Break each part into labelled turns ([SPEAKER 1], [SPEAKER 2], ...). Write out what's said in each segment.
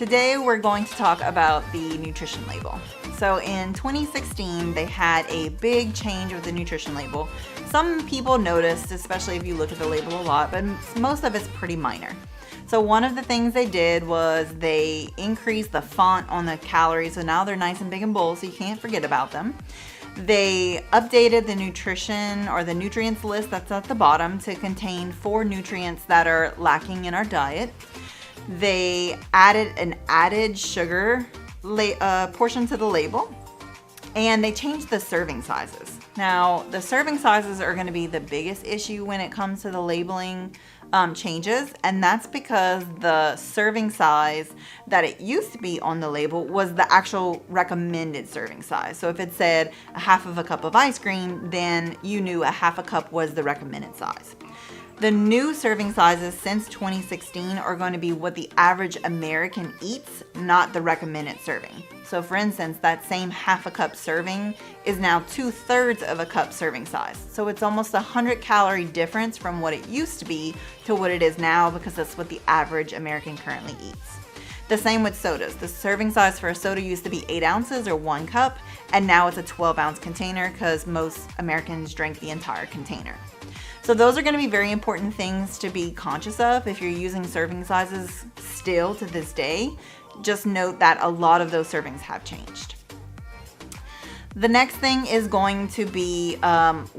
[SPEAKER 1] Today we're going to talk about the nutrition label. So in 2016, they had a big change with the nutrition label. Some people noticed, especially if you look at the label a lot, but most of it's pretty minor. So one of the things they did was they increased the font on the calories, so now they're nice and big and bold, so you can't forget about them. They updated the nutrition or the nutrients list that's at the bottom to contain 4 nutrients that are lacking in our diet. They added an added sugar portion to the label, and they changed the serving sizes. Now, the serving sizes are going to be the biggest issue when it comes to the labeling changes, and that's because the serving size that it used to be on the label was the actual recommended serving size. So if it said a half of a cup of ice cream, then you knew a half a cup was the recommended size. The new serving sizes since 2016 are going to be what the average American eats, not the recommended serving. So for instance, that same half a cup serving is now 2/3 of a cup serving size. So it's almost 100 calorie difference from what it used to be to what it is now, because that's what the average American currently eats. The same with sodas. The serving size for a soda used to be 8 ounces or 1 cup, and now it's a 12-ounce container because most Americans drink the entire container. So those are going to be very important things to be conscious of if you're using serving sizes still to this day. Just note that a lot of those servings have changed. The next thing is going to be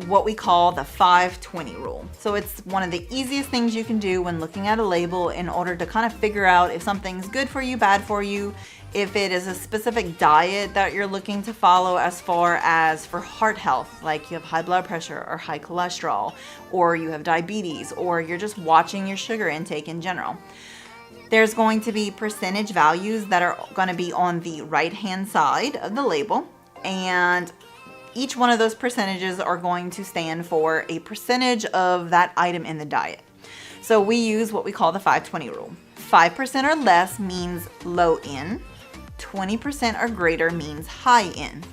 [SPEAKER 1] what we call the 5-20 rule. So it's one of the easiest things you can do when looking at a label in order to kind of figure out if something's good for you, bad for you, if it is a specific diet that you're looking to follow as far as for heart health, like you have high blood pressure or high cholesterol, or you have diabetes, or you're just watching your sugar intake in general. There's going to be percentage values that are going to be on the right-hand side of the label, and each one of those percentages are going to stand for a percentage of that item in the diet. So we use what we call the 5-20 rule. 5% or less means low in. 20% or greater means high in.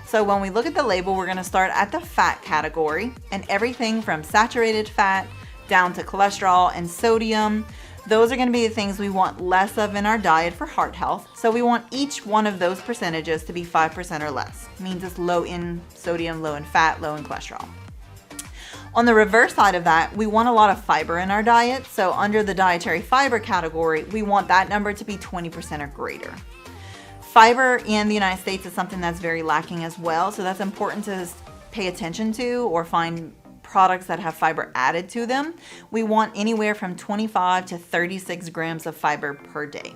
[SPEAKER 1] So when we look at the label, we're going to start at the fat category, and everything from saturated fat down to cholesterol and sodium. Those are going to be the things we want less of in our diet for heart health. So we want each one of those percentages to be 5% or less. It means it's low in sodium, low in fat, low in cholesterol. On the reverse side of that, we want a lot of fiber in our diet. So under the dietary fiber category, we want that number to be 20% or greater. Fiber in the United States is something that's very lacking as well. So that's important to pay attention to or find products that have fiber added to them. We want anywhere from 25 to 36 grams of fiber per day.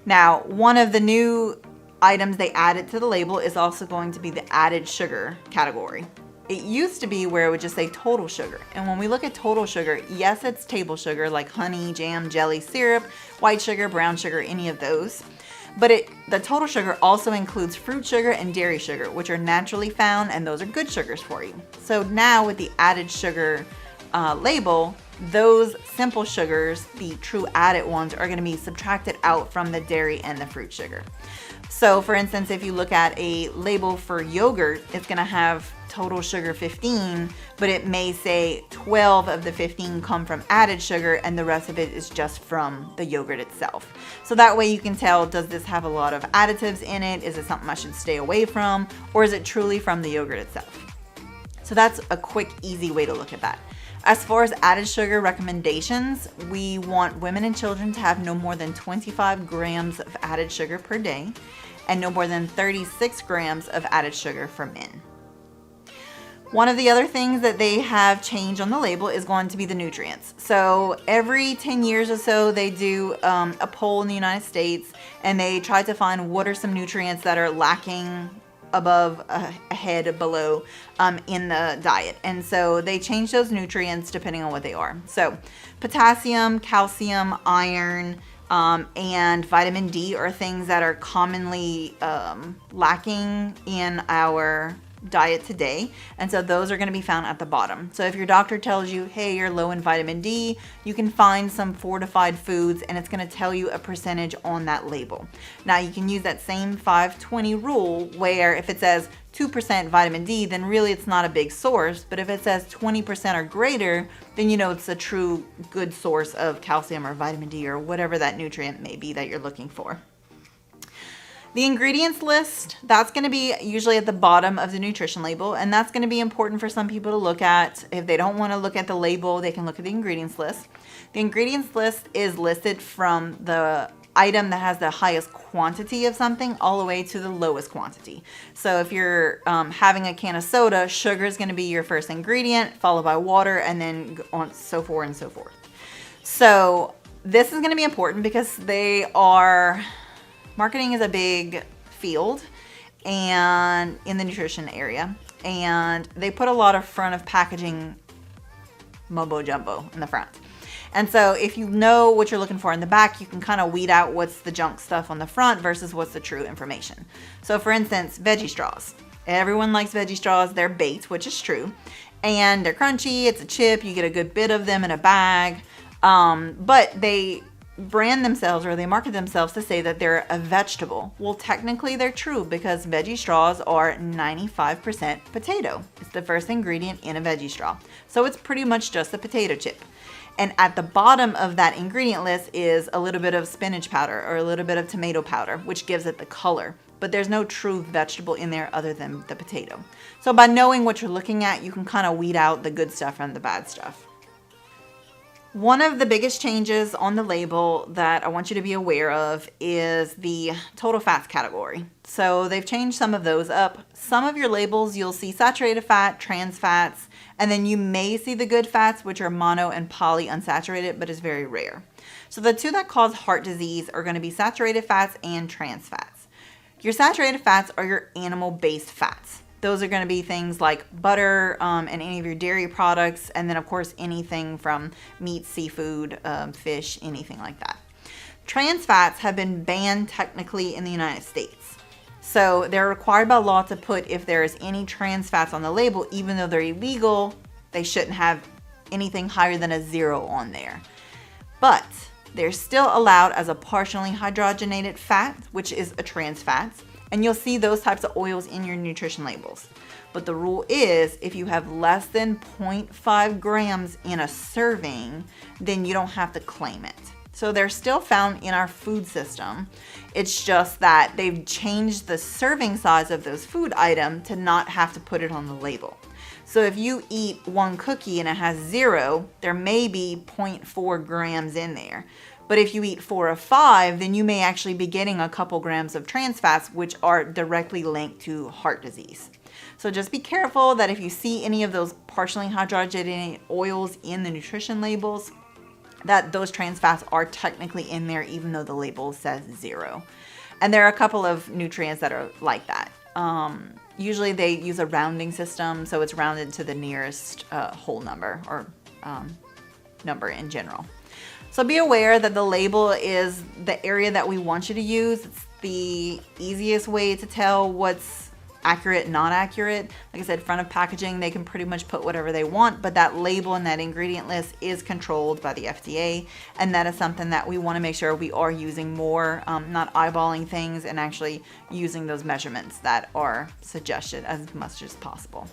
[SPEAKER 1] Now, one of the new items they added to the label is also going to be the added sugar category. It used to be where it would just say total sugar. And when we look at total sugar, yes, it's table sugar like honey, jam, jelly, syrup, white sugar, brown sugar, any of those. But the total sugar also includes fruit sugar and dairy sugar, which are naturally found, and those are good sugars for you. So now with the added sugar label, those simple sugars, the true added ones, are going to be subtracted out from the dairy and the fruit sugar. So for instance, if you look at a label for yogurt, it's going to have total sugar 15, but it may say 12 of the 15 come from added sugar and the rest of it is just from the yogurt itself. So that way you can tell, does this have a lot of additives in it? Is it something I should stay away from? Or is it truly from the yogurt itself? So that's a quick, easy way to look at that. As far as added sugar recommendations, we want women and children to have no more than 25 grams of added sugar per day and no more than 36 grams of added sugar for men. One of the other things that they have changed on the label is going to be the nutrients. So every 10 years or so, they do a poll in the United States, and they try to find what are some nutrients that are lacking above, ahead, below in the diet. And so they change those nutrients depending on what they are. So potassium, calcium, iron, and vitamin D are things that are commonly lacking in our diet today. And so those are going to be found at the bottom. So if your doctor tells you, hey, you're low in vitamin D, you can find some fortified foods and it's going to tell you a percentage on that label. Now you can use that same 5-20 rule where if it says 2% vitamin D, then really it's not a big source. But if it says 20% or greater, then you know it's a true good source of calcium or vitamin D or whatever that nutrient may be that you're looking for. The ingredients list, that's going to be usually at the bottom of the nutrition label, and that's going to be important for some people to look at. If they don't want to look at the label, they can look at the ingredients list. The ingredients list is listed from the item that has the highest quantity of something all the way to the lowest quantity. So if you're having a can of soda, sugar is going to be your first ingredient, followed by water, and then on so forth and so forth. So this is going to be important because marketing is a big field and in the nutrition area, and they put a lot of front of packaging mumbo jumbo in the front. And so if you know what you're looking for in the back, you can kind of weed out what's the junk stuff on the front versus what's the true information. So for instance, veggie straws. Everyone likes veggie straws. They're baked, which is true. And they're crunchy. It's a chip. You get a good bit of them in a bag. But they brand themselves or they market themselves to say that they're a vegetable. Well, technically they're true because veggie straws are 95% potato. It's the first ingredient in a veggie straw. So it's pretty much just a potato chip. And at the bottom of that ingredient list is a little bit of spinach powder or a little bit of tomato powder, which gives it the color. But there's no true vegetable in there other than the potato. So by knowing what you're looking at, you can kind of weed out the good stuff from the bad stuff. One of the biggest changes on the label that I want you to be aware of is the total fats category. So they've changed some of those up. Some of your labels, you'll see saturated fat, trans fats, and then you may see the good fats, which are mono and poly unsaturated, but it's very rare. So the two that cause heart disease are going to be saturated fats and trans fats. Your saturated fats are your animal-based fats. Those are going to be things like butter and any of your dairy products, and then of course anything from meat, seafood, fish, anything like that. Trans fats have been banned technically in the United States. So they're required by law to put if there is any trans fats on the label, even though they're illegal, they shouldn't have anything higher than a 0 on there. But they're still allowed as a partially hydrogenated fat, which is a trans fat. And you'll see those types of oils in your nutrition labels. But the rule is if you have less than 0.5 grams in a serving, then you don't have to claim it. So they're still found in our food system. It's just that they've changed the serving size of those food items to not have to put it on the label. So if you eat one cookie and it has 0, there may be 0.4 grams in there. But if you eat 4 or 5, then you may actually be getting a couple grams of trans fats, which are directly linked to heart disease. So just be careful that if you see any of those partially hydrogenated oils in the nutrition labels, that those trans fats are technically in there, even though the label says 0. And there are a couple of nutrients that are like that. Usually they use a rounding system, so it's rounded to the nearest whole number or number in general. So be aware that the label is the area that we want you to use. It's the easiest way to tell what's accurate, not accurate. Like I said, front of packaging, they can pretty much put whatever they want, but that label and that ingredient list is controlled by the FDA. And that is something that we want to make sure we are using more, not eyeballing things and actually using those measurements that are suggested as much as possible.